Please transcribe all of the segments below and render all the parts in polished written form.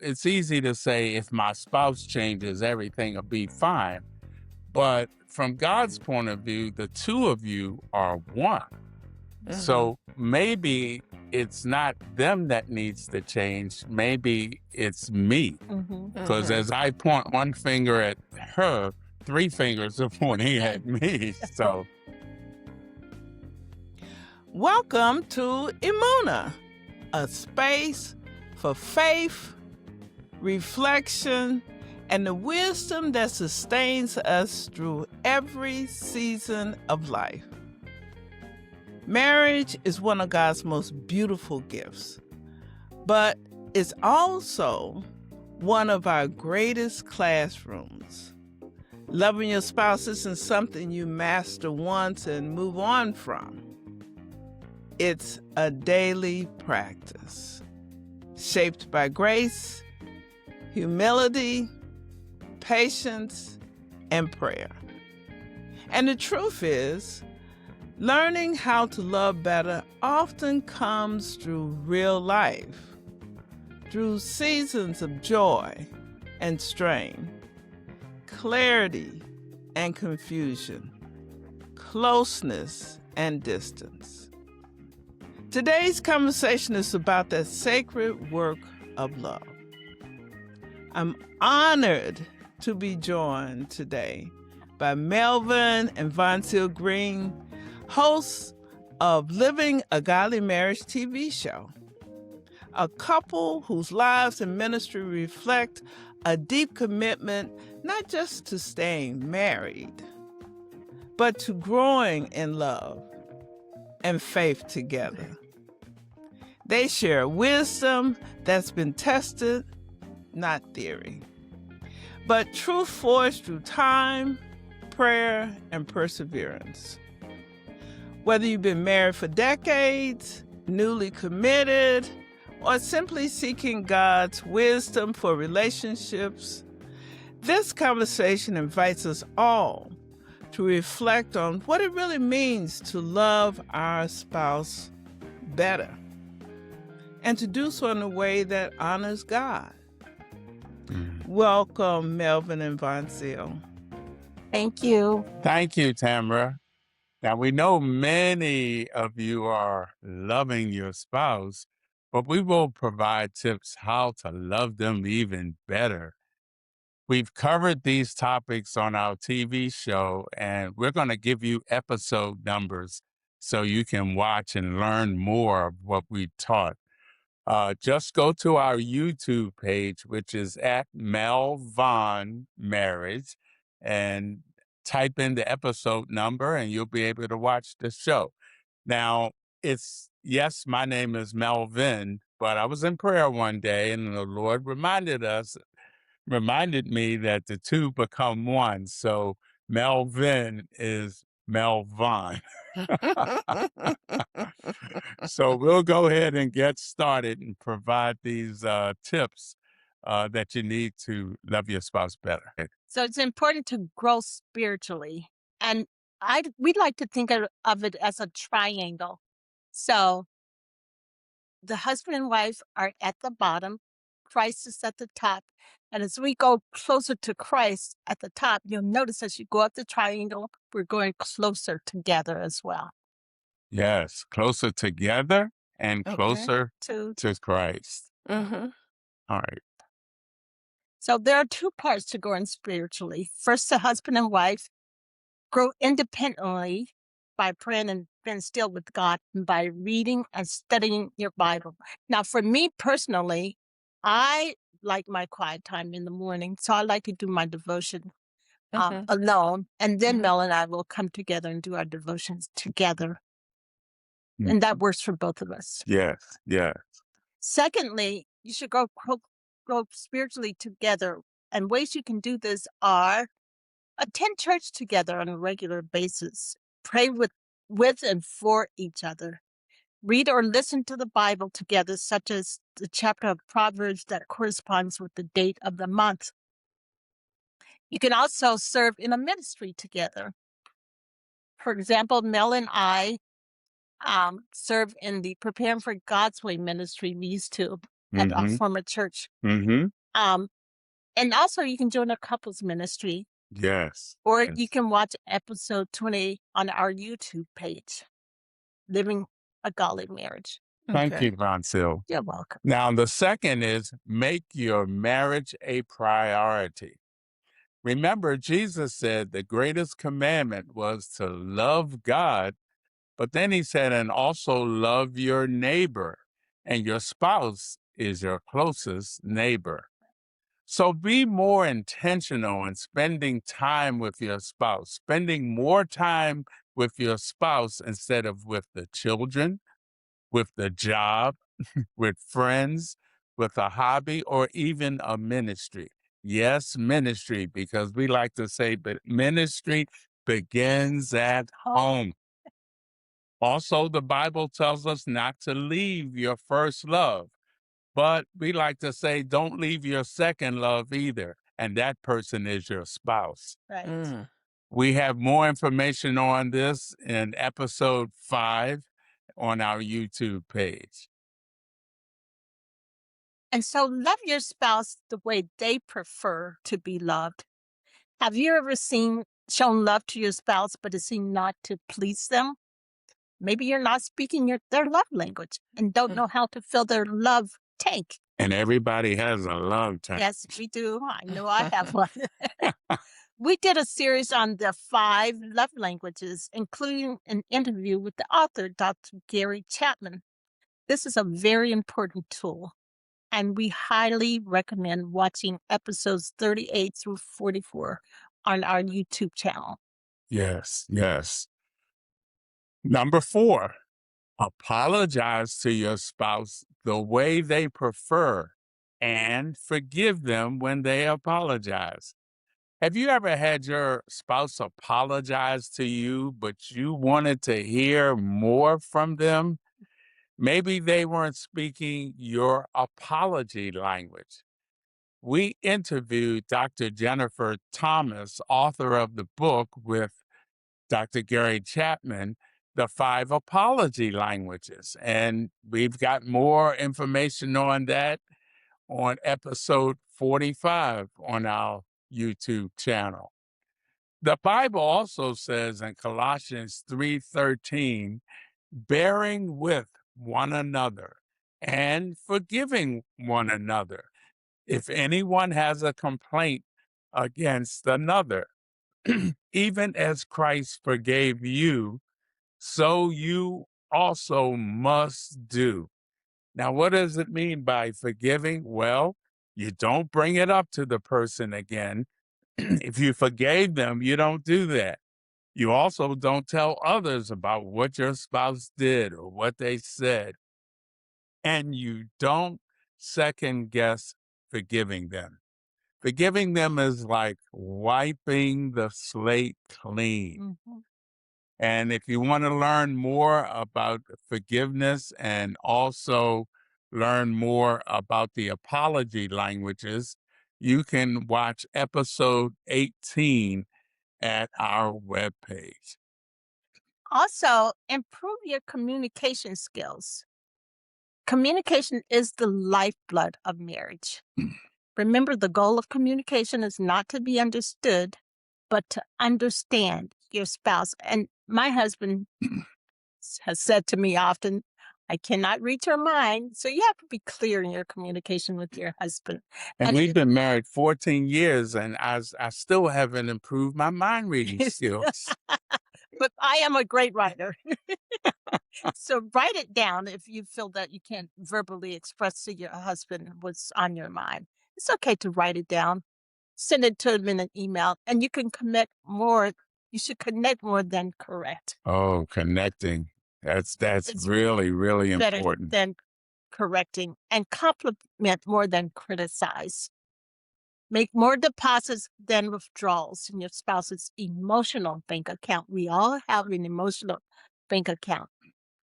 it's easy to say if my spouse changes, everything will be fine. But from God's point of view, the two of you are one. So maybe it's not them that needs to change. Maybe it's me. Because as I point one finger at her, three fingers are pointing at me. So welcome to Emunah, a space for faith, reflection, and the wisdom that sustains us through every season of life. Marriage is one of God's most beautiful gifts, but it's also one of our greatest classrooms. Loving your spouse isn't something you master once and move on from. It's a daily practice, shaped by grace, humility, patience, and prayer. And the truth is, learning how to love better often comes through real life, through seasons of joy and strain, clarity and confusion, closeness and distance. Today's conversation is about that sacred work of love. I'm honored to be joined today by Melvin and Voncille Greene, hosts of Living a Godly Marriage TV show, a couple whose lives and ministry reflect a deep commitment not just to staying married, but to growing in love and faith together. They share wisdom that's been tested, not theory, but truth forged through time, prayer, and perseverance. Whether you've been married for decades, newly committed, or simply seeking God's wisdom for relationships, this conversation invites us all to reflect on what it really means to love our spouse better, and to do so in a way that honors God. Welcome, Melvin and Voncille. Thank you. thank you, Tamara. Now, we know many of you are loving your spouse, but we will provide tips how to love them even better. We've covered these topics on our TV show, and we're going to give you episode numbers so you can watch and learn more of what we taught. Just go to our YouTube page, which is at Melvin Marriage, and type in the episode number and you'll be able to watch the show. Now, yes, my name is Melvin, but I was in prayer one day and the Lord reminded me that the two become one. So Melvin is Melvin. So we'll go ahead and get started and provide these tips that you need to love your spouse better. So it's important to grow spiritually. And we'd like to think of it as a triangle. So the husband and wife are at the bottom, Christ is at the top. And as we go closer to Christ at the top, you'll notice as you go up the triangle, we're going closer together as well. Yes, closer together and closer To to Christ. Mm-hmm. All right. So there are two parts to growing spiritually. First, the husband and wife grow independently by praying and being still with God and by reading and studying your Bible. Now, for me personally, I like my quiet time in the morning, so I like to do my devotion alone. And then Mel and I will come together and do our devotions together. And that works for both of us. Yes, yes. Secondly, you should grow spiritually together. And ways you can do this are attend church together on a regular basis, pray with and for each other, read or listen to the Bible together, such as the chapter of Proverbs that corresponds with the date of the month. You can also serve in a ministry together. For example, Mel and I serve in the Preparing for God's Way ministry. We used to at our Mm-hmm. former church. Mm-hmm. And also you can join a couples ministry, Yes. or you Yes. can watch episode 20 on our YouTube page, Living a Godly Marriage. Thank Okay. you, Voncille. You're welcome. Now, the second is make your marriage a priority. Remember, Jesus said the greatest commandment was to love God, but then he said, and also love your neighbor, and your spouse is your closest neighbor. So be more intentional in spending time with your spouse, spending more time with your spouse instead of with the children, with the job, with friends, with a hobby, or even a ministry. Yes, ministry, because we like to say, but ministry begins at home. Also, the Bible tells us not to leave your first love, but we like to say, don't leave your second love either. And that person is your spouse. Right. Mm. We have more information on this in episode 5 on our YouTube page. And so love your spouse the way they prefer to be loved. Have you ever shown love to your spouse, but it seemed not to please them? Maybe you're not speaking their love language and don't know how to fill their love tank. And everybody has a love tank. Yes, we do. I know I have one. We did a series on the 5 love languages, including an interview with the author, Dr. Gary Chapman. This is a very important tool, and we highly recommend watching episodes 38 through 44 on our YouTube channel. Yes, yes. Number 4, apologize to your spouse the way they prefer and forgive them when they apologize. Have you ever had your spouse apologize to you, but you wanted to hear more from them? Maybe they weren't speaking your apology language. We interviewed Dr. Jennifer Thomas, author of the book with Dr. Gary Chapman, The 5 Apology Languages. And we've got more information on that on episode 45 on our YouTube channel. The Bible also says in Colossians 3:13, bearing with one another and forgiving one another if anyone has a complaint against another. Even as Christ forgave you, so you also must do. Now, what does it mean by forgiving? Well, you don't bring it up to the person again. If you forgave them, you don't do that. You also don't tell others about what your spouse did or what they said. And you don't second guess forgiving them. Forgiving them is like wiping the slate clean. Mhm. And if you want to learn more about forgiveness and also learn more about the apology languages, you can watch episode 18 at our webpage. Also, improve your communication skills. Communication is the lifeblood of marriage. Remember, the goal of communication is not to be understood, but to understand your spouse. And my husband has said to me often, I cannot read your mind. So you have to be clear in your communication with your husband. And we've been married 14 years, and I still haven't improved my mind reading skills. But I am a great writer. So write it down if you feel that you can't verbally express to your husband what's on your mind. It's okay to write it down. Send it to him in an email, and you can connect more. You should connect more than correct. Oh, connecting. That's It's really, really better important. than correcting, and compliment more than criticize. Make more deposits than withdrawals in your spouse's emotional bank account. We all have an emotional bank account.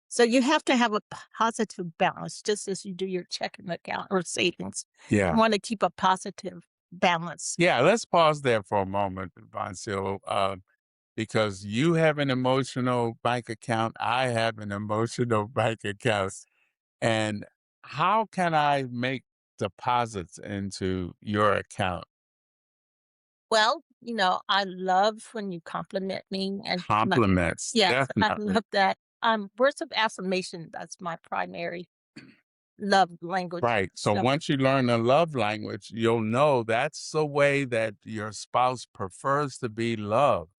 So you have to have a positive balance, just as you do your checking account or savings. Yeah. You want to keep a positive balance. Yeah, let's pause there for a moment, Voncille, because you have an emotional bank account. I have an emotional bank account. And how can I make deposits into your account? Well, I love when you compliment me and Compliments, yes, I definitely. love that. Words of affirmation, that's my primary love language. Right. So So, once you learn the love language, you'll know that's the way that your spouse prefers to be loved.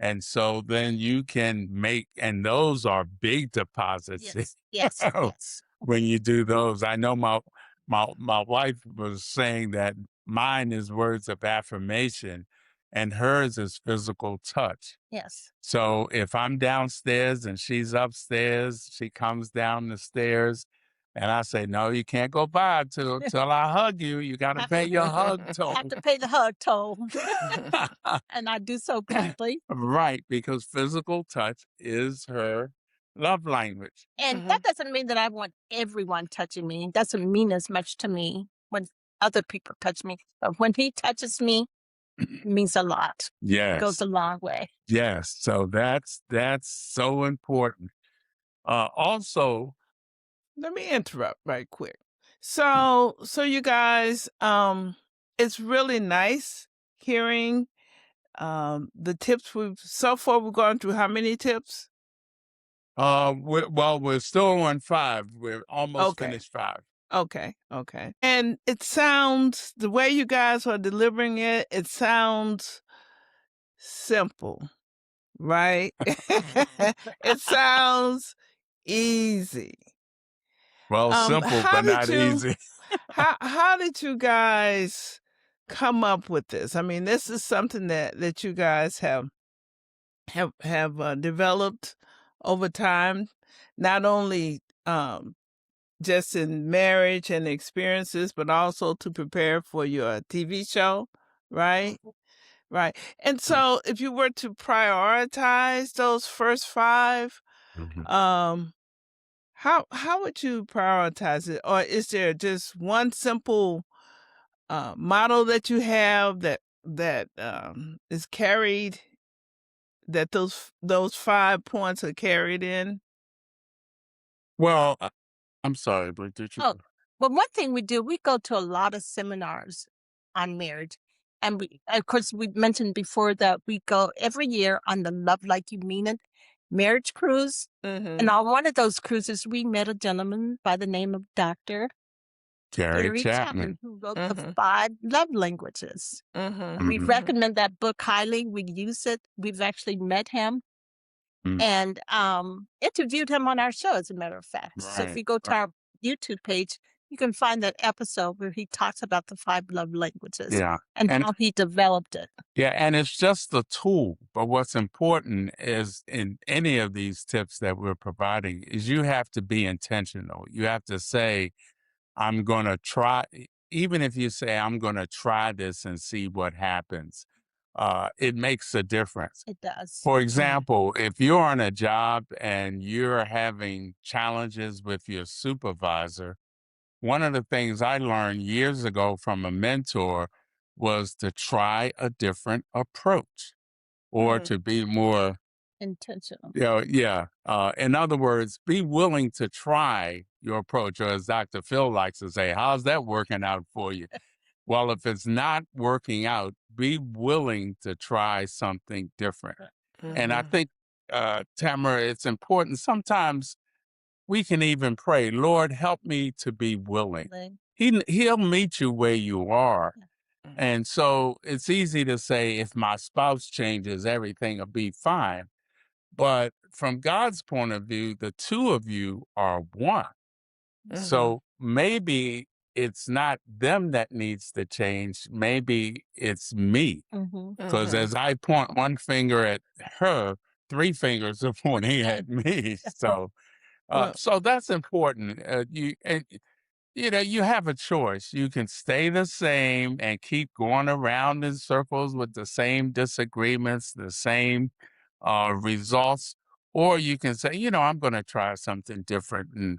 And so then you can make, and those are big deposits yes, yes, yes. when you do those. I know my wife was saying that mine is words of affirmation and hers is physical touch. Yes. So if I'm downstairs and she's upstairs, she comes down the stairs and I say, no, you can't go by till I hug you. You got to Have pay your hug have toll. to pay the hug toll. And I do so gladly. Right, because physical touch is her love language. And that doesn't mean that I want everyone touching me. It doesn't mean as much to me when other people touch me. But when he touches me, it means a lot. It goes Yes, a long way. yes. So that's so important. Also, Let me interrupt right quick. So you guys, it's really nice hearing the tips so far we've gone through how many tips? we're still on 5. We're almost Okay. finished 5. Okay. And it sounds, the way you guys are delivering it, it sounds simple, right? It sounds easy. Well, simple How but did not you easy. how did you guys come up with this? I mean, this is something that you guys have developed over time, not only just in marriage and experiences, but also to prepare for your TV show, right? Right. And so if you were to prioritize those first 5, Mhm. um, how would you prioritize it? Or is there just one simple model that you have that is carried, that those 5 points are carried in? Well, I'm sorry, but did you? Oh, but one thing we do, we go to a lot of seminars on marriage. And of course, we mentioned before that we go every year on the Love Like You Mean It marriage cruise. And on one of those cruises, we met a gentleman by the name of Dr. Gary Gary Chapman. Chapman, who wrote the 5 love languages. We Mhm. recommend that book highly. We use it. We've actually met him Mm. and interviewed him on our show, as a matter of fact. So if Right. you go to our YouTube page, you can find that episode where he talks about the 5 love languages Yeah. and And how he developed it. yeah, and it's just a tool. But what's important is in any of these tips that we're providing is you have to be intentional. You have to say, I'm going to try, even if you say, I'm going to try this and see what happens, it makes a difference. It does. For example, if you're on a job and you're having challenges with your supervisor, one of the things I learned years ago from a mentor was to try a different approach or to be more, Intentional. yeah. In other words, be willing to try your approach, or as Dr. Phil likes to say, how's that working out for you? Well, if it's not working out, be willing to try something different. And I think, Tamara, it's important. Sometimes we can even pray, Lord, help me to be willing. He'll meet you where you are. And so it's easy to say, if my spouse changes, everything will be fine. But from God's point of view, the two of you are one. So maybe it's not them that needs to change. Maybe it's me. Because as I point one finger at her, 3 fingers are pointing at me. So, Well, so that's important. You have a choice. You can stay the same and keep going around in circles with the same disagreements, the same results, or you can say, I'm going to try something different and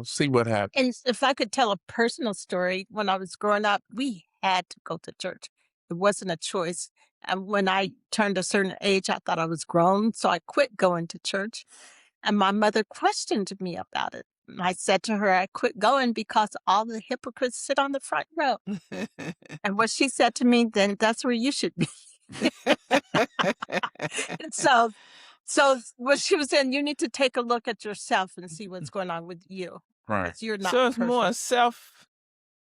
see what happens. And if I could tell a personal story, when I was growing up, we had to go to church. It wasn't a choice. And when I turned a certain age, I thought I was grown. So I quit going to church. And my mother questioned me about it. I said to her, I quit going because all the hypocrites sit on the front row. And what she said to me, then that's where you should be. So what she was saying, you need to take a look at yourself and see what's going on with you. Right. Because you're not So it's more perfect.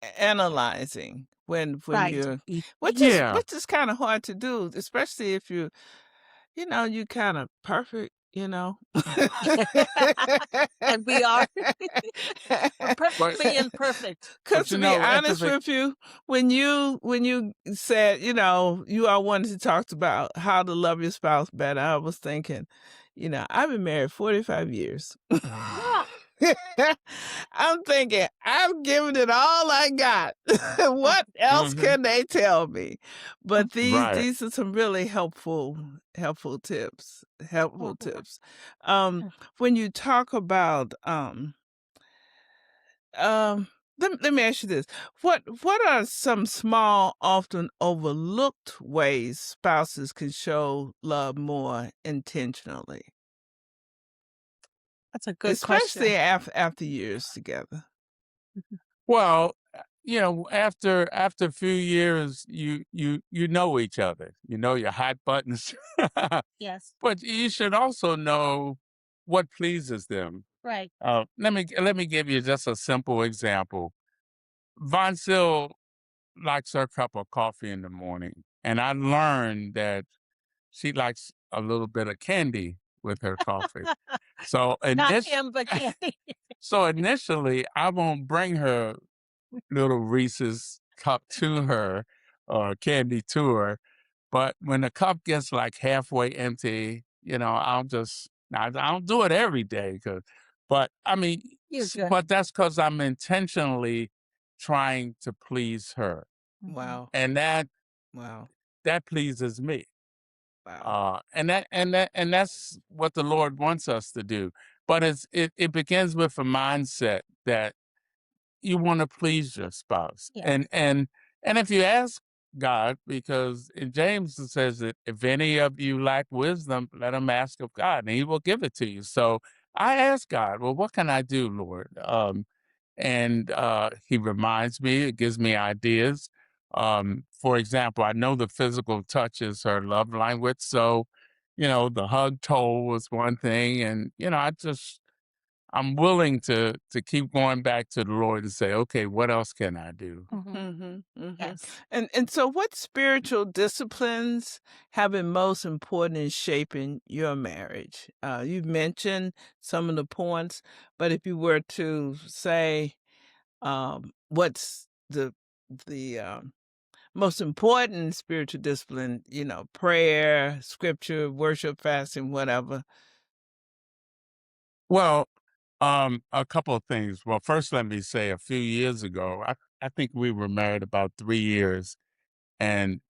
self-analyzing when Right. you're, Y- which Yeah. is kind of hard to do, especially if you kind of perfect, And we are. We're But perfectly imperfect. Because but to be at the honest with you, when you said, you all wanted to talk about how to love your spouse better, I was thinking, I've been married 45 years. I'm thinking, I'm giving it all I got. What else Mhm. can they tell me? But Right. these are some really helpful tips. Helpful Mhm. tips. When you talk about let me ask you this. What are some small, often overlooked ways spouses can show love more intentionally? That's a good Especially question. after years together. Well, after a few years, you know each other. You know your hot buttons, Yes. but you should also know what pleases them. Right. Let me give you just a simple example. Voncille likes her cup of coffee in the morning, and I learned that she likes a little bit of candy with her coffee. So Not him, but Candy. so initially, I won't bring her little Reese's cup to her or candy to her. But when the cup gets like halfway empty, I don't do it every day. But I mean, You're good. but that's because I'm intentionally trying to please her. Mhm. Wow. And that Wow. pleases me. Wow. And that's what the Lord wants us to do. But it begins with a mindset that you want to please your spouse. Yeah. And if you ask God, because in James it says that if any of you lack wisdom, let him ask of God, and he will give it to you. So I ask God, well, what can I do, Lord? And he reminds me, it gives me ideas. For example, I know the physical touch is her love language. So, the hug toll was one thing. And, I'm willing to keep going back to the Lord and say, okay, what else can I do? Mhm. Mm-hmm, mm-hmm. Yes. And so what spiritual disciplines have been most important in shaping your marriage? You've mentioned some of the points, but if you were to say what's the most important spiritual discipline, prayer, scripture, worship, fasting, whatever. Well, a couple of things. Well, first, let me say a few years ago, I think we were married about 3 years, and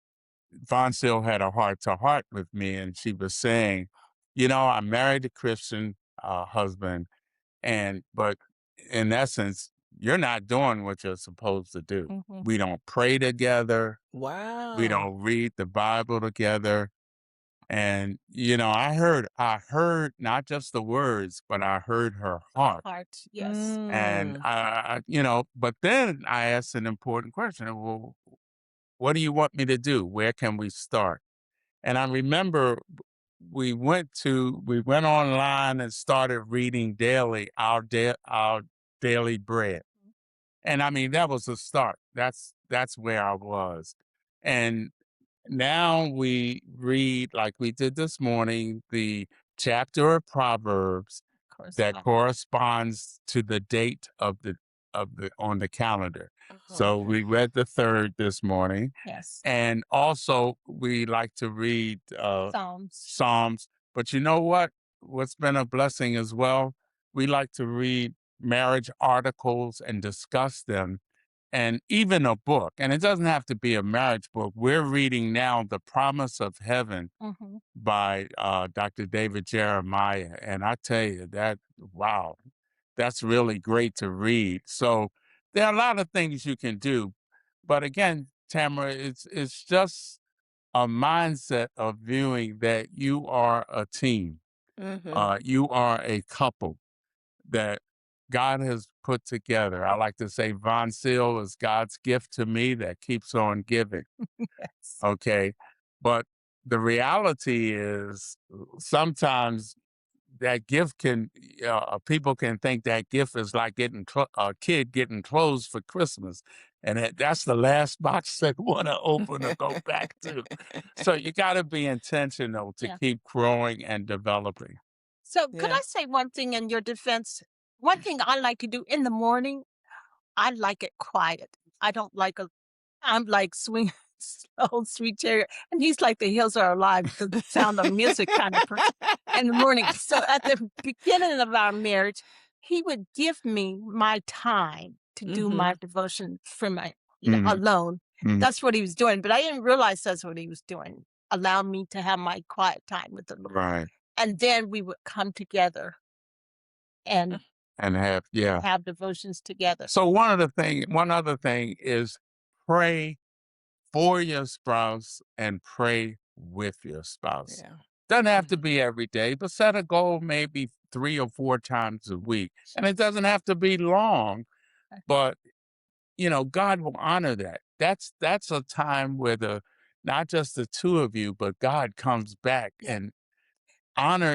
Voncille had a heart to heart with me, and she was saying, I married a Christian husband, but in essence, you're not doing what you're supposed to do. Mhm. We don't pray together. We Wow. don't read the Bible together. And I heard not just the words, but I heard her heart. Heart. Yes. And Mm. but then I asked an important question. Well, what do you want me to do? Where can we start? And I remember we went online and started reading daily our daily bread. And I mean, that was the start. That's where I was. And now we read, like we did this morning, the chapter of Proverbs that corresponds to the date of the on the calendar. So we read the third this morning. Yes. And also we like to read Psalms. Psalms. But you know what? What's been a blessing as well? We like to read marriage articles and discuss them, and even a book. And it doesn't have to be a marriage book. We're reading now The Promise of Heaven Mm-hmm. by Dr. David Jeremiah. And I tell you wow, that's really great to read. So there are a lot of things you can do. But again, Tamara, it's just a mindset of viewing that you are a team. Mm-hmm. You are a couple, that God has put together. I like to say Voncille is God's gift to me that keeps on giving. Yes. Okay. But the reality is sometimes that gift can, people can think that gift is like getting a kid getting clothes for Christmas. And that's the last box they want to open or go back to. So you got to be intentional to Yeah. keep growing and developing. So could Yeah. I say one thing in your defense? One thing I like to do in the morning, I like it quiet. I don't like I'm like swing slow, sweet cherry, and he's like the hills are alive to the sound of music kind of person in the morning. So at the beginning of our marriage, he would give me my time to do my devotion for my, Mhm. alone. Mhm. That's what he was doing, but I didn't realize that's what he was doing. Allow me to have my quiet time with the Lord. Right. And then we would come together and And have devotions together. So one other thing is pray for your spouse and pray with your spouse. Yeah. Doesn't have to be every day, but set a goal maybe 3 or 4 times a week. And it doesn't have to be long, but God will honor that. That's a time where not just the two of you, but God comes back and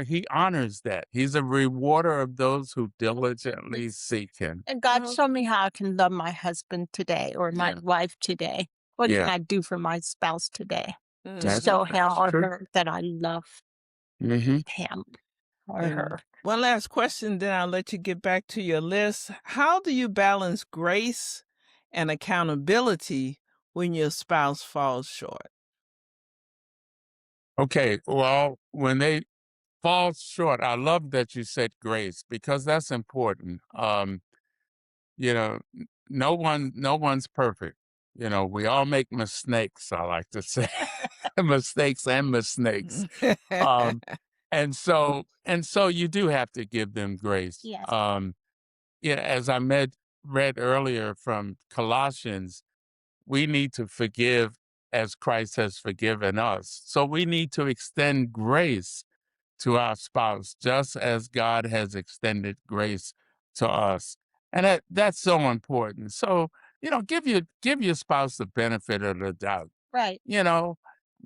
he honors that. He's a rewarder of those who diligently seek him. And God, show me how I can love my husband today or my Yeah. wife today. What can Yeah. I do for my spouse today to That's- show him that's or true. her that I love Mhm. him or And her? one last question, then I'll let you get back to your list. How do you balance grace and accountability when your spouse falls short? Okay, well, when they fall short, I love that you said grace because that's important. No one's perfect. We all make mistakes, I like to say. Mistakes and mistakes. Um, and so you do have to give them grace. Yes. As I read earlier from Colossians, we need to forgive as Christ has forgiven us. So we need to extend grace to our spouse, just as God has extended grace to us. And that's so important. So, give your spouse the benefit of the doubt. Right.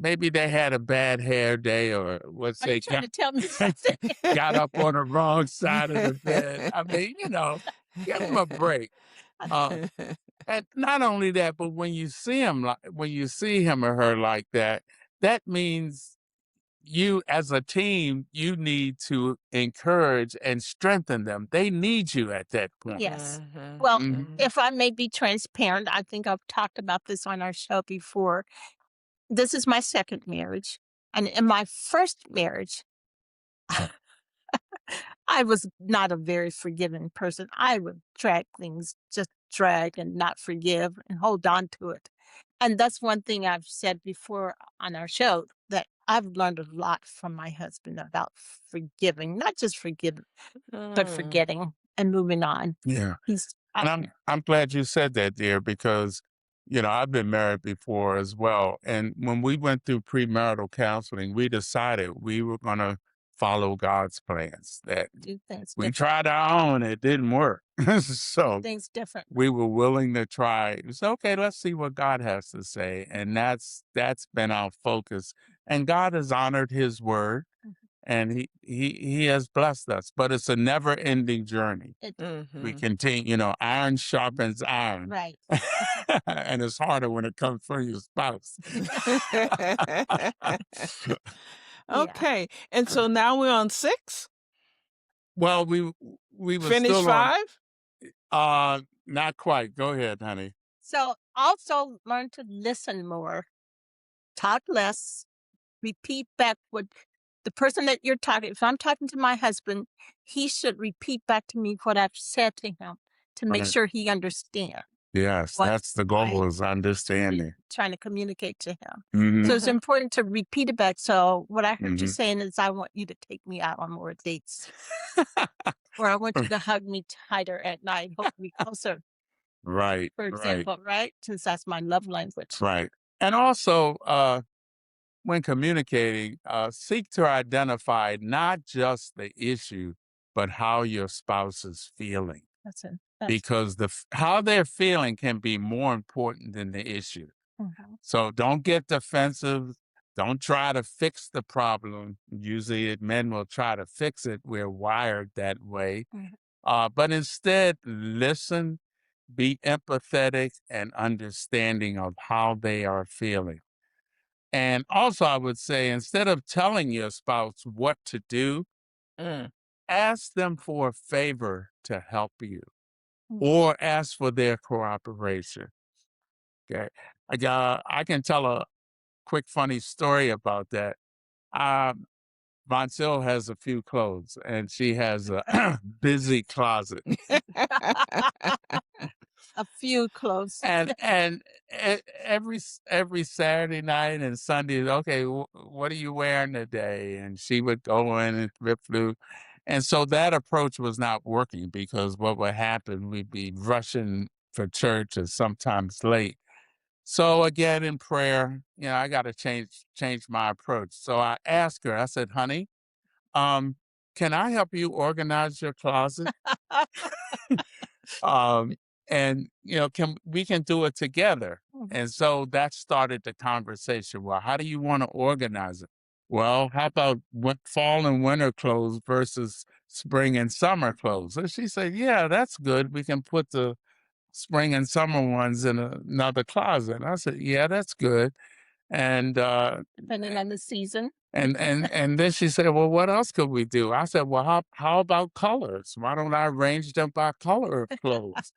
Maybe they had a bad hair day or let's Are you say trying to tell me something? got up on the wrong side of the bed. I mean, give them a break. Uh, and not only that, but when you see him or her like that, that means you as a team, you need to encourage and strengthen them. They need you at that point. Yes. Well, Mhm. if I may be transparent, I think I've talked about this on our show before. This is my second marriage. And in my first marriage, I was not a very forgiving person. I would just drag and not forgive and hold on to it. And that's one thing I've said before on our show that I've learned a lot from my husband about forgiving, not just forgiving, but forgetting and moving on. Yeah. He's And I'm glad you said that, dear, because I've been married before as well. And when we went through premarital counseling, we decided we were gonna follow God's plans. That do things we different. tried our own, it didn't work. So Things different. we were willing to try. So okay, let's see what God has to say. And that's been our focus. And God has honored his word and he has blessed us. But it's a never-ending journey. We continue, iron sharpens iron. Right. And it's harder when it comes from your spouse. Okay. And so now we're on 6? Well, we were Finish still on 5? not quite. Go ahead, honey. So also learn to listen more, talk less, repeat back what the person that you're talking. If I'm talking to my husband, he should repeat back to me what I've said to him to make Right. sure he understands Yes, what that's the goal is understanding. trying to communicate to him. Mhm. So it's important to repeat it back. So what I heard you Mhm. saying is I want you to take me out on more dates. Or I want you to hug me tighter at night, hold me closer, Right, for right, example, right? Since that's my love language. right. And also, when communicating, seek to identify not just the issue, but how your spouse is feeling. That's it. because how they're feeling can be more important than the issue. So don't get defensive. Don't try to fix the problem. Usually men will try to fix it. We're wired that way. But instead, listen, be empathetic and understanding of how they are feeling. And also, I would say, instead of telling your spouse what to do, ask them for a favor to help you or ask for their cooperation. Okay. I can tell a quick funny story about that. Voncille has a few clothes and she has a busy closet. A few clothes. And every Saturday night and Sunday, okay, what are you wearing today? And she would go in and flip through. And so that approach was not working because what would happen, we'd be rushing for church and sometimes late. So again, in prayer, I got to change my approach. So I asked her, I said, honey, can I help you organize your closet? And we can do it together. And so that started the conversation. Well, how do you want to organize it? Well, how about fall and winter clothes versus spring and summer clothes? And she said, yeah, that's good. We can put the spring and summer ones in another closet. I said, yeah, that's good. And depending on the season. And then she said, well, what else could we do? I said, well, how about colors? Why don't I arrange them by color of clothes?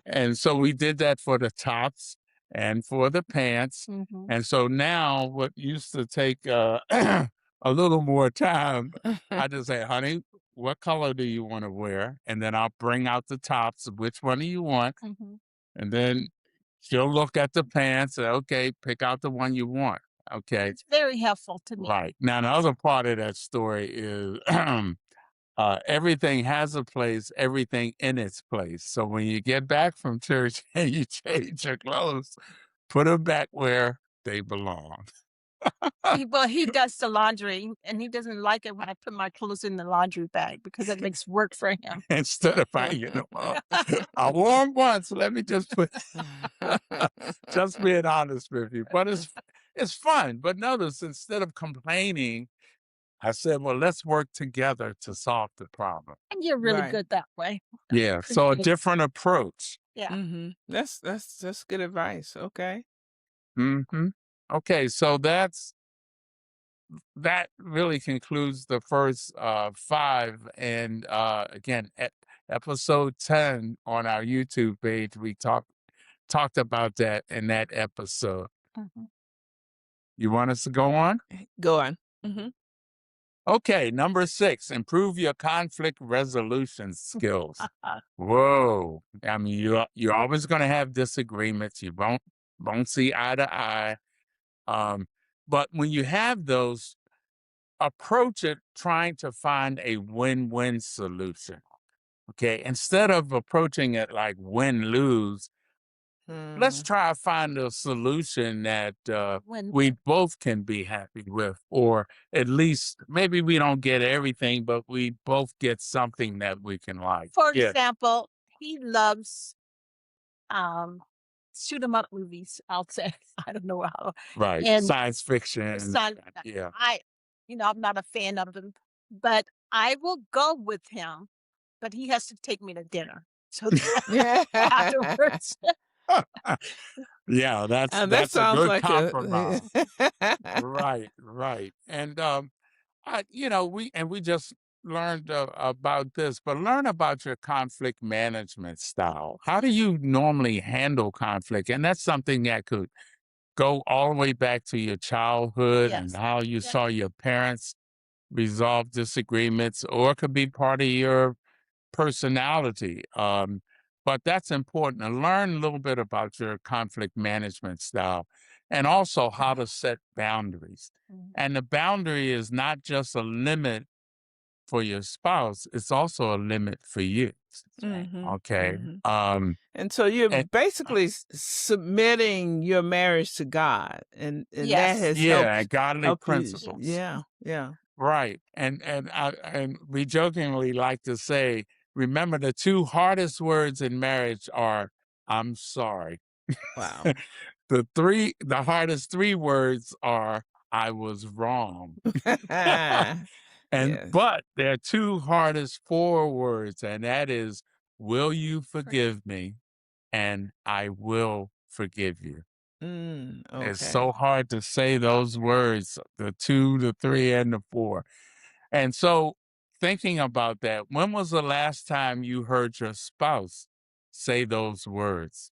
And so we did that for the tops and for the pants. And so now what used to take a little more time, I just say, honey, what color do you want to wear? And then I'll bring out the tops. Which one do you want? And then she'll look at the pants and, okay, pick out the one you want. Okay. It's very helpful to me. Right. Now, the other part of that story is everything has a place, everything in its place. So when you get back from church and you change your clothes, put them back where they belong. He does the laundry, and he doesn't like it when I put my clothes in the laundry bag because it makes work for him. Instead of hanging them up. I wore them once. Let me just put, just being honest with you. But it's fun. But notice, instead of complaining, I said, well, let's work together to solve the problem. And you're really good that way. Yeah. So a different approach. Yeah. That's good advice. Okay. Okay. So that really concludes the first 5. And again, episode 10 on our YouTube page, we talked about that in that episode. You want us to go on? Go on. Okay, number 6, improve your conflict resolution skills. Whoa. I mean, you're always going to have disagreements. You won't see eye to eye. But when you have those, approach it trying to find a win-win solution. Okay, instead of approaching it like win-lose, let's try to find a solution that we both can be happy with, or at least maybe we don't get everything, but we both get something that we can like. For example, he loves shoot 'em up movies, I'll say. I don't know how. Right, And science fiction. yeah. I'm not a fan of them, but I will go with him, but he has to take me to dinner. So afterwards. Yeah, that's that a sounds good like compromise. Right. And we just learned about this, but learn about your conflict management style. How do you normally handle conflict? And that's something that could go all the way back to your childhood and how you saw your parents resolve disagreements, or it could be part of your personality. But that's important to learn a little bit about your conflict management style and also how to set boundaries. And the boundary is not just a limit for your spouse, it's also a limit for you. Okay. And so you're basically submitting your marriage to God, and that has helped godly principles. Yeah. Right. And we jokingly like to say remember the two hardest words in marriage are I'm sorry. Wow. The hardest three words are I was wrong. Yes. But there are two hardest four words, and that is will you forgive me and I will forgive you. It's Okay. so hard to say those words, the two, the three, and the four. And so thinking about that, when was the last time you heard your spouse say those words?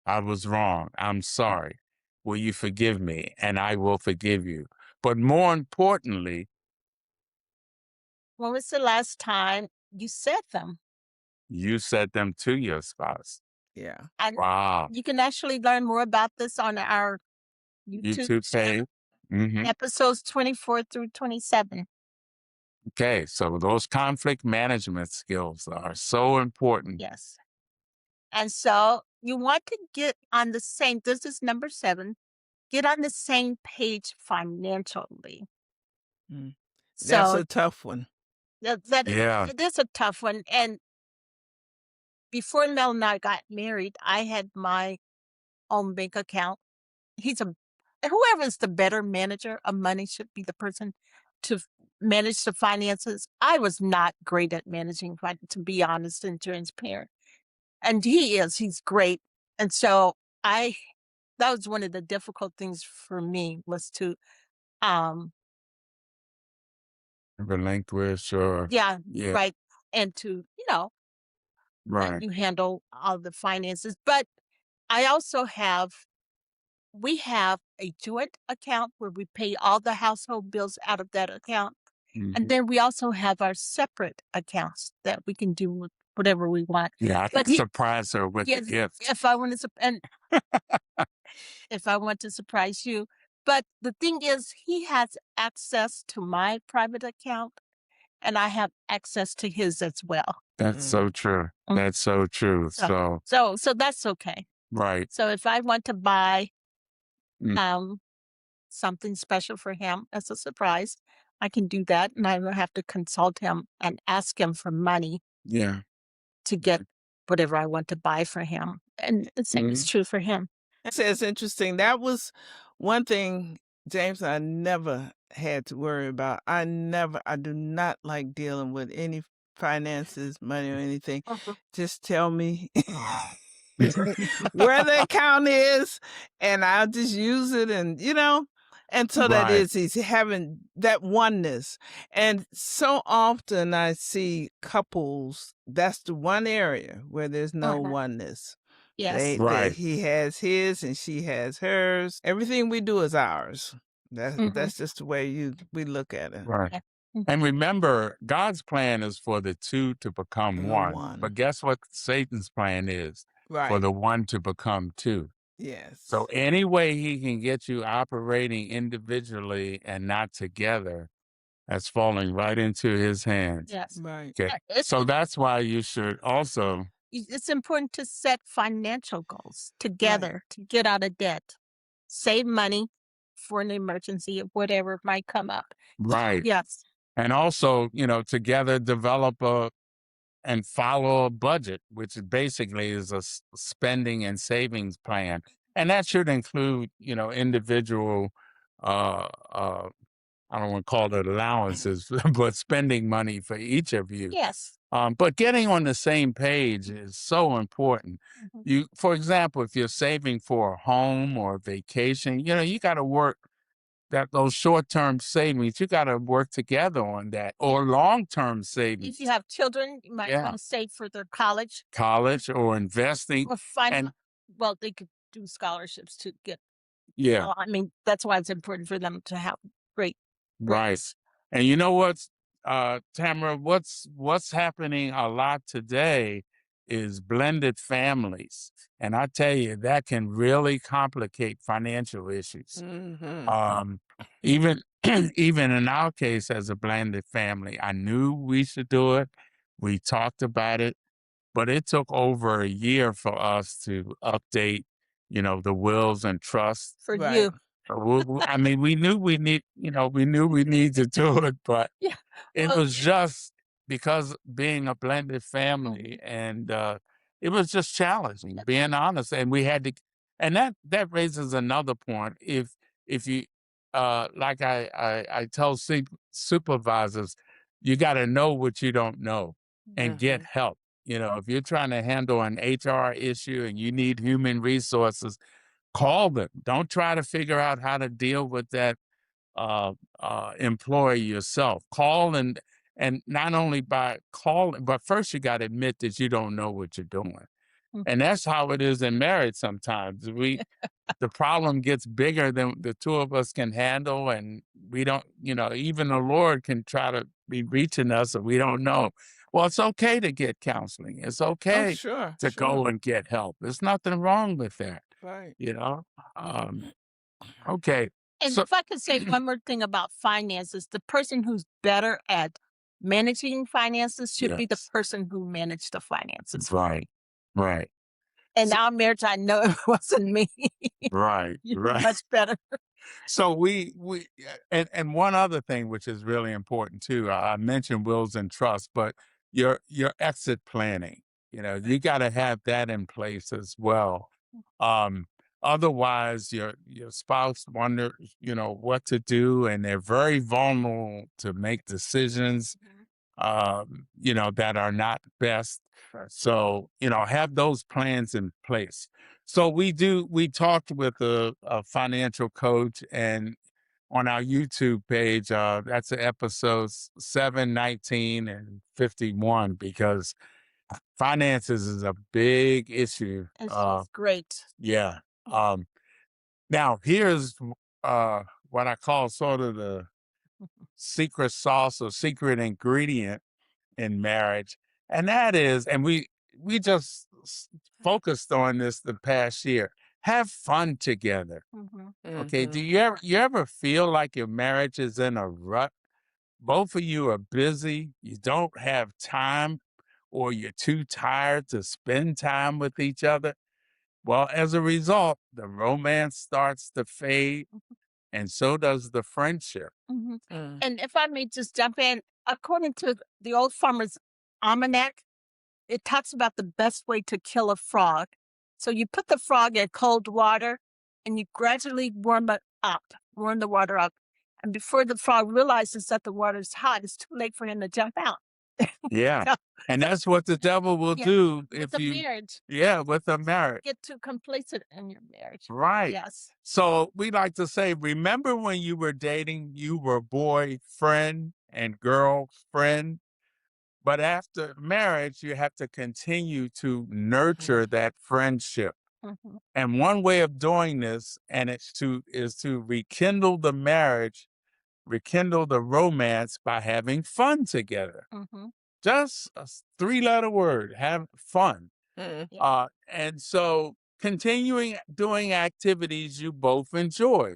I was wrong. I'm sorry. Will you forgive me? And I will forgive you. But more importantly, When was the last time you said them? you said them to your spouse. Yeah. And Wow. you can actually learn more about this on our YouTube YouTube channel, page. Hmm. episodes 24 through 27. Okay. So those conflict management skills are so important. Yes. And so you want to get on the same, this is number 7, get on the same page financially. Mm. That's So a tough one. Yeah. it is a tough one. And before Mel and I got married, I had my own bank account. Whoever's the better manager of money should be the person to manage the finances. I was not great at managing, to be honest and transparent. And he's great. And so that was one of the difficult things for me was to, um, Relinquish or, yeah, yeah. right. And to, let Right. you handle all the finances. But I also we have a joint account where we pay all the household bills out of that account. And Mhm. then we also have our separate accounts that we can do with whatever we want. Yeah. I But can surprise her with the yes, gift. if I want to, and if I want to surprise you. But the thing is, he has access to my private account, and I have access to his as well. That's so true. Mm. That's so true. So that's okay. Right. So if I want to buy Mm, something special for him as a surprise, I can do that, and I will have to consult him and ask him for money yeah. to get whatever I want to buy for him. And the same is true for him. It's interesting. That was one thing, James, I never had to worry about. I do not like dealing with any finances, money, or anything. Just tell me where the account is, and I'll just use it, and and so that Right. he's having that oneness. And so often I see couples, that's the one area where there's no oneness. Yes. Right. He has his and she has hers. Everything we do is ours. Mhm. That's just the way we look at it. Right. Yeah. Mhm. And remember, God's plan is for the two to become one. One. But guess what Satan's plan is? For Right. the one to become two. Yes. So any way he can get you operating individually and not together, that's falling right into his hands. Yes. Right. Okay. It's, So that's why you should also, it's important to set financial goals together to get out of debt, save money for an emergency or whatever might come up. right. Yes. And also, together develop and follow a budget, which basically is a spending and savings plan. And that should include, individual, uh, I don't want to call it allowances, but spending money for each of you. Yes. But getting on the same page is so important. Mhm. For example, if you're saving for a home or a vacation, you got to work those short-term savings, you got to work together on that, or long-term savings. If you have children, you might want to save for their college or investing. or find, And well, they could do scholarships to get, yeah, I mean, that's why it's important for them to have great right. grades. And you know what's, Tamara, what's happening a lot today is blended families. And I tell you, that can really complicate financial issues. Even even in our case as a blended family, I knew we should do it. We talked about it, but it took over a year for us to update, the wills and trusts. For you. I mean, we knew we need to do it, but Yeah. it Well, was just because being a blended family, and it was just challenging, being honest, and we had to, and that raises another point. If you like I tell supervisors, you got to know what you don't know and get help. If you're trying to handle an HR issue and you need human resources, call them. Don't try to figure out how to deal with that employee yourself. Call, and not only by calling, but first you got to admit that you don't know what you're doing. And that's how it is in marriage sometimes. The problem gets bigger than the two of us can handle, and we don't, even the Lord can try to be reaching us and we don't know. Well, it's okay to get counseling. It's okay Sure. to go and get help. There's nothing wrong with that. Right. Okay. And So, if I could say one more thing about finances, the person who's better at managing finances should be the yes. person who managed the finances. Right. Right. In So- our marriage, I know it wasn't me. Right. You're Right. much better. So we and one other thing which is really important too. I mentioned wills and trusts, but your exit planning. You got to have that in place as well. Um, Otherwise, your spouse wonders, what to do, and they're very vulnerable to make decisions, that are not best. So, have those plans in place. So we talked with a financial coach, and on our YouTube page, that's episodes 7, 19, and 51, because finances is a big issue. And she's great. Yeah. Now here's what I call sort of the secret sauce or secret ingredient in marriage, and that is, and we just focused on this the past year. Have fun together. Okay. Do you ever feel like your marriage is in a rut? Both of you are busy. You don't have time, or you're too tired to spend time with each other. Well, as a result, the romance starts to fade, and so does the friendship. And if I may just jump in, according to the old farmer's almanac, it talks about the best way to kill a frog. So you put the frog in cold water and you gradually warm the water up. And before the frog realizes that the water is hot, it's too late for him to jump out. Yeah. And that's what the devil will do With if the you, marriage, with a marriage. get too complacent in your marriage. Right. Yes. So we like to say, remember when you were dating, you were boyfriend and girlfriend, but after marriage, you have to continue to nurture that friendship. And one way of doing this, and is to rekindle the marriage, rekindle the romance by having fun together. Just a 3-letter word, have fun. And so continuing doing activities you both enjoy,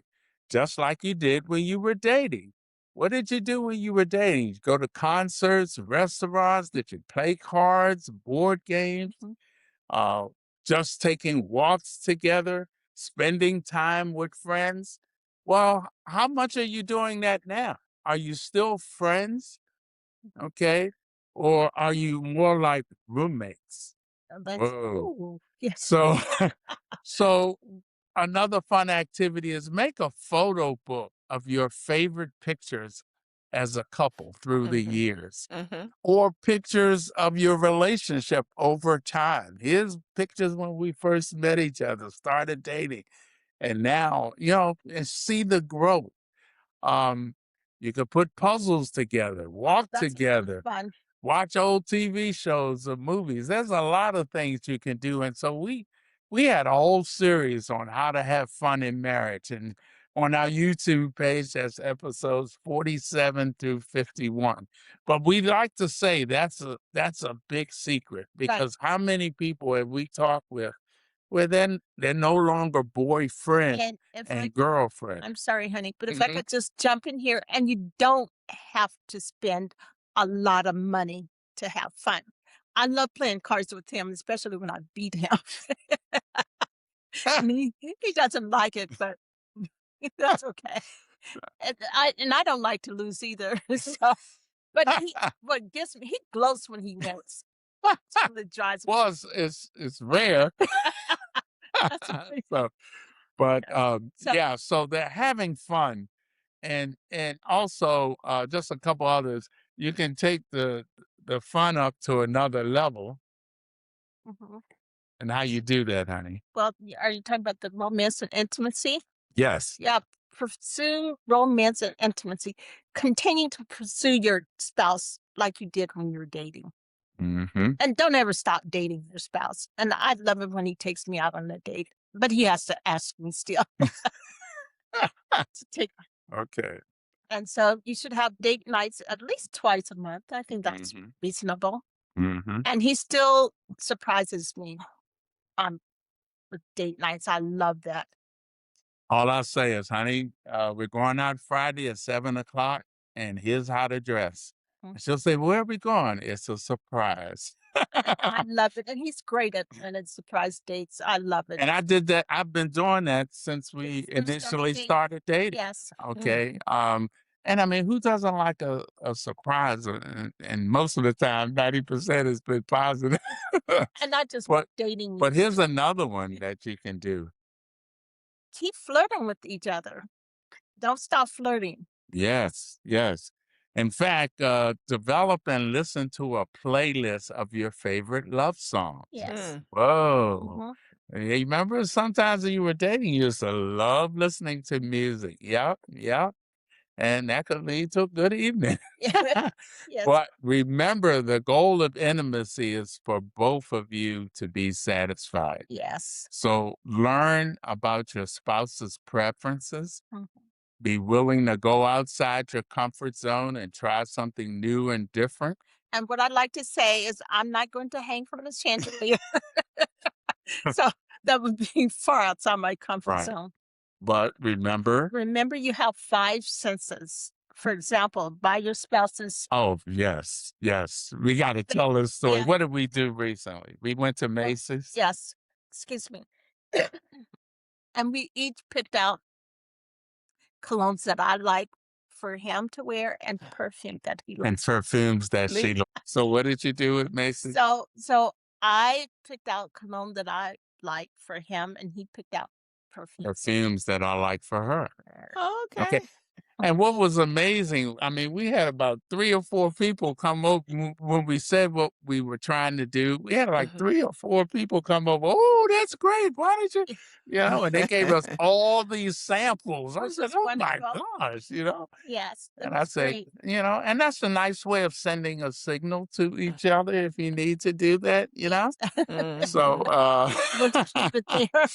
just like you did when you were dating. What did you do when you were dating? Did you go to concerts, restaurants? Did you play cards, board games? Just taking walks together, spending time with friends? Well, how much are you doing that now? Are you still friends? Okay. Or are you more like roommates? Whoa. Yes. So, so another fun activity is make a photo book of your favorite pictures as a couple through the years, or pictures of your relationship over time. Here's pictures when we first met each other, started dating, and now, and see the growth. You could put puzzles together, walk That's together, fun. watch old TV shows or movies. There's a lot of things you can do. And so we had a whole series on how to have fun in marriage. And on our YouTube page, that's episodes 47 through 51. But we like to say that's a big secret, because how many people have we talked with where then they're no longer boyfriend And if and girlfriend? I'm sorry, honey, but if I could just jump in here, and you don't have to spend a lot of money to have fun. I love playing cards with him, especially when I beat him. And he doesn't like it, but that's okay. And I don't like to lose either. So But what gets me, he glows when he knows. It drives me. Well, it's rare. That's amazing. So, but So- yeah, so they're having fun, and also just a couple others. You can take the fun up to another level. Mhm. And how you do that, honey? Well, are you talking about the romance and intimacy? Yes. Yeah, pursue romance and intimacy. Continue to pursue your spouse like you did when you were dating. Mm-hmm. And don't ever stop dating your spouse. And I love it when he takes me out on a date, but he has to ask me still to take. Okay. And so you should have date nights at least twice a month. I think that's reasonable. Mm-hmm. And he still surprises me on with date nights. I love that. All I'll say is, honey, we're going out Friday at 7:00, and here's how to dress. And she'll say, "Where are we going?" It's a surprise. I love it. And he's great at surprise dates. I love it. And I did that. I've been doing that since we initially started dating. Yes. Okay. And I mean, who doesn't like a surprise? And most of the time, 90% has been positive. And not just But dating. But here's another one that you can do. Keep flirting with each other. Don't stop flirting. Yes, yes. In fact, develop and listen to a playlist of your favorite love songs. Yes. Whoa. You remember sometimes when you were dating, you used to love listening to music. Yep, yep. And that could lead to a good evening. Yes. But remember, the goal of intimacy is for both of you to be satisfied. Yes. So learn about your spouse's preferences. Mhm. Be willing to go outside your comfort zone and try something new and different. And what I'd like to say is I'm not going to hang from the chandelier. So that would be far outside my comfort zone. But remember, you have 5 senses. For example, buy your spouse's. oh, yes, yes. We got to tell this story. Yeah. What did we do recently? We went to Macy's. Yes. Excuse me. And we each picked out colognes that I like for him to wear and perfume that he likes. And perfumes that she likes. So what did you do with Macy's? So I picked out cologne that I like for him, and he picked out Perfumes that I like for her. Oh, okay. Okay. And what was amazing, I mean, we had about 3 or 4 people come over when we said what we were trying to do. We had like 3 or 4 people come over. "Oh, that's great. Why did you?" And they gave us all these samples. I said, "Oh my gosh," Yes. And I say, and that's a nice way of sending a signal to each other if you need to do that, So, We'll just keep it there.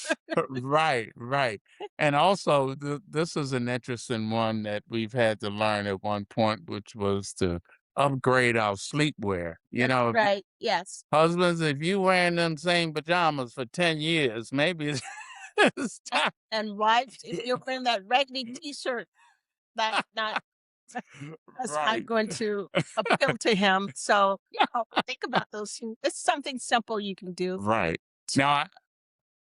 right. And also, this is an interesting one that we've had to learn at one point, which was to upgrade our sleepwear. Right. Yes. Husbands, if you wearing them same pajamas for 10 years, maybe it's time. And wives, if you're wearing that raggedy T-shirt, that's not going to appeal to him. So think about those things. It's something simple you can do. Right. Now,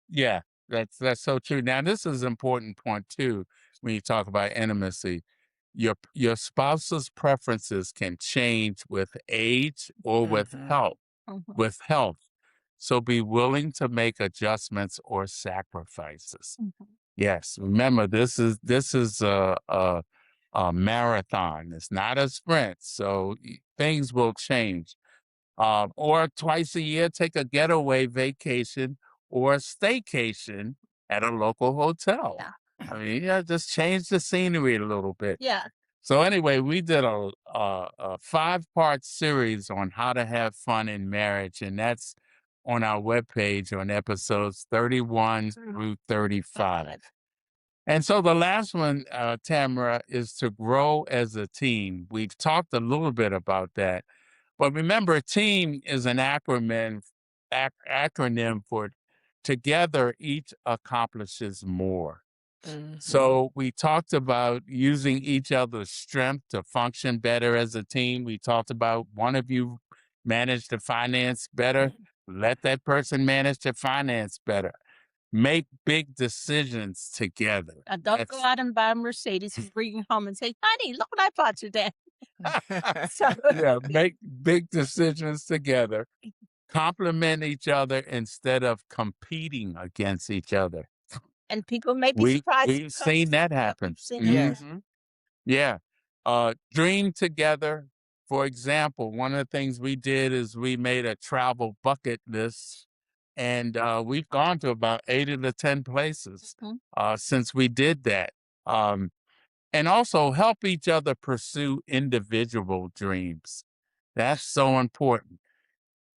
yeah, that's so true. Now, this is an important point too when you talk about intimacy. Your spouse's preferences can change with age or with health. With health, so be willing to make adjustments or sacrifices. Yes, remember this is a marathon. It's not a sprint, so things will change. Or twice a year, take a getaway vacation or a staycation at a local hotel. Yeah. I mean, just change the scenery a little bit. Yeah. So anyway, we did a 5-part series on how to have fun in marriage, and that's on our webpage on episodes 31 through 35. And so the last one, Tamara, is to grow as a team. We've talked a little bit about that. But remember, team is an acronym for together each accomplishes more. So we talked about using each other's strength to function better as a team. We talked about one of you manage to finance better. Let that person manage to finance better. Make big decisions together. Don't go out and buy a Mercedes and bring it home and say, "Honey, look what I bought today." So, Yeah, make big decisions together, complement each other instead of competing against each other. and people may be surprised. We've seen that Yeah, happen. we've seen it. Yes. Mhm. Yeah. Dream together. For example, one of the things we did is we made a travel bucket list, and we've gone to about 8 of the 10 places Mhm. since we did that. Um, and also help each other pursue individual dreams. That's so important.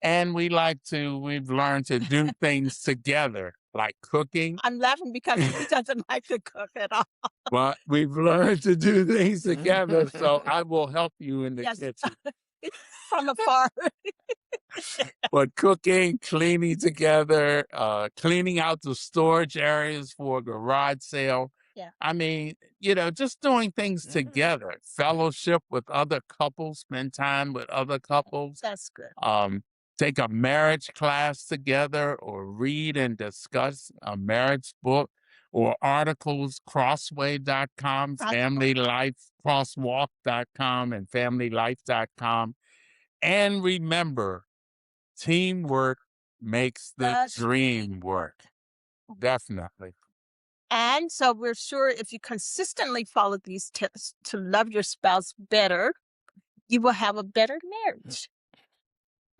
And we've learned to do things together, like cooking. I'm laughing because he doesn't like to cook at all. But we've learned to do things together, so I will help you in the Yes. kitchen. From afar. But cooking, cleaning together, cleaning out the storage areas for a garage sale. Yeah. I mean, just doing things together. Fellowship with other couples, spend time with other couples. That's good. Take a marriage class together or read and discuss a marriage book or articles, crossway.com, family life, crosswalk.com, and familylife.com. And remember, teamwork makes the dream work. Definitely. And so we're sure if you consistently follow these tips to love your spouse better, you will have a better marriage.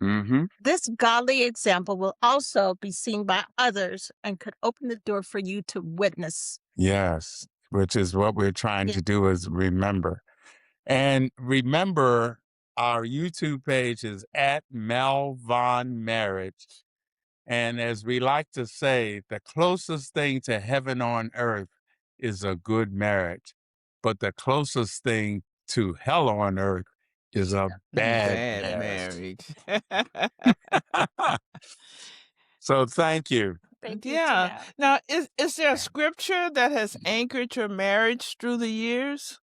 Mm-hmm. This godly example will also be seen by others and could open the door for you to witness. Yes, which is what we're trying Yeah. to do is remember. And remember, our YouTube page is at Melvin Marriage. And as we like to say, the closest thing to heaven on earth is a good marriage. But the closest thing to hell on earth is a bad marriage. So thank you. Thank you, Yeah. Tamara. Now, is there a scripture that has anchored your marriage through the years?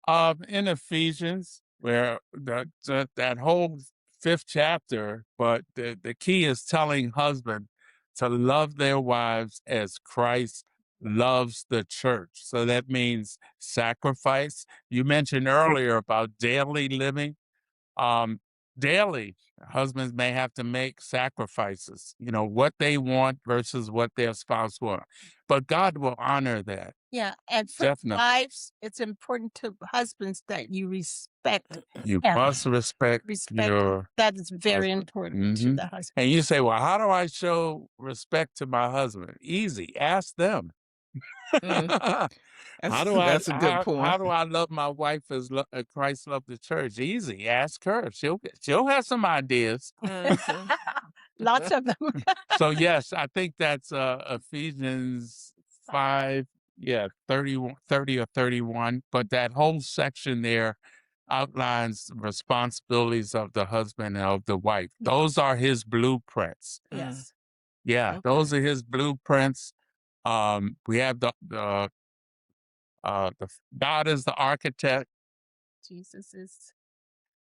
In Ephesians, where that whole 5th chapter, but the key is telling husbands to love their wives as Christ loves the church. So that means sacrifice. You mentioned earlier about daily living. Daily, husbands may have to make sacrifices, what they want versus what their spouse wants. But God will honor that. Yeah, and for Definitely. wives, it's important to husbands that you respect. You Yeah. must respect your That is very husband. important to the husband. And you say, well, how do I show respect to my husband? Easy. Ask them. That's a good point. How do I love my wife as Christ loved the church? Easy. Ask her. She'll have some ideas. Lots of them. So yes, I think that's Ephesians 5, 30 or 31. But that whole section there outlines responsibilities of the husband and of the wife. Those are his blueprints. Yes. Yeah, those are his blueprints. We have the God is the architect. Jesus is.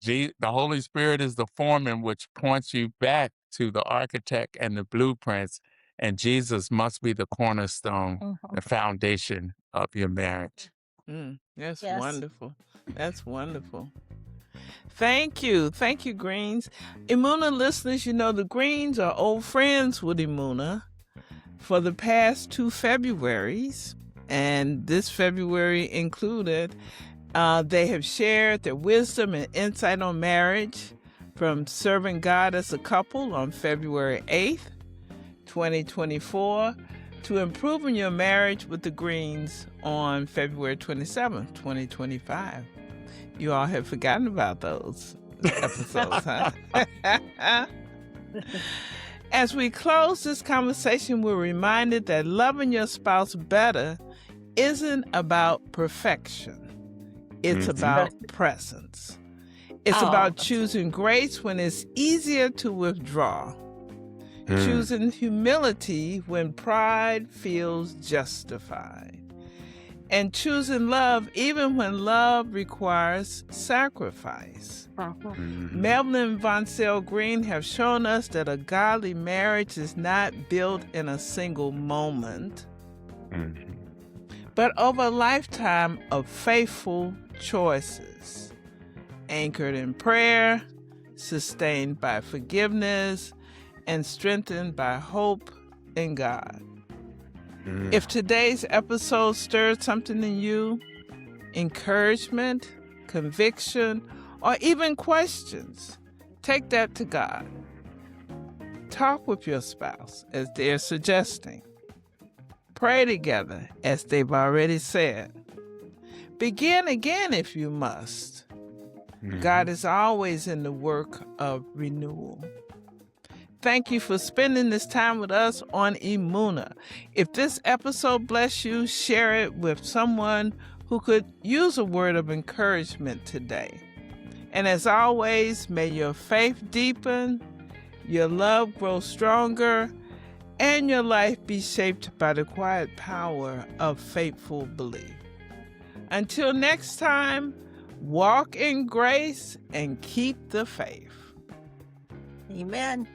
The Holy Spirit is the foreman, which points you back to the architect and the blueprints. And Jesus must be the cornerstone, the foundation of your marriage. That's wonderful. That's wonderful. Thank you. Thank you, Greens. Emunah listeners, the Greens are old friends with Emunah for the past 2 Februaries, and this February included. They have shared their wisdom and insight on marriage from serving God as a couple on February 8th, 2024, to improving your marriage with the Greens on February 27th, 2025. You all have forgotten about those episodes, huh? As we close this conversation, we're reminded that loving your spouse better isn't about perfection. It's about presence. It's about choosing grace when it's easier to withdraw. Choosing humility when pride feels justified. And choosing love even when love requires sacrifice. Melvin and Voncille Greene have shown us that a godly marriage is not built in a single moment, but over a lifetime of faithful choices, anchored in prayer, sustained by forgiveness, and strengthened by hope in God. If today's episode stirred something in you, encouragement, conviction, or even questions, take that to God. Talk with your spouse as they're suggesting. Pray together as they've already said. Begin again if you must. God is always in the work of renewal. Thank you for spending this time with us on Emunah. If this episode blessed you, share it with someone who could use a word of encouragement today. And as always, may your faith deepen, your love grow stronger, and your life be shaped by the quiet power of faithful belief. Until next time, walk in grace and keep the faith. Amen.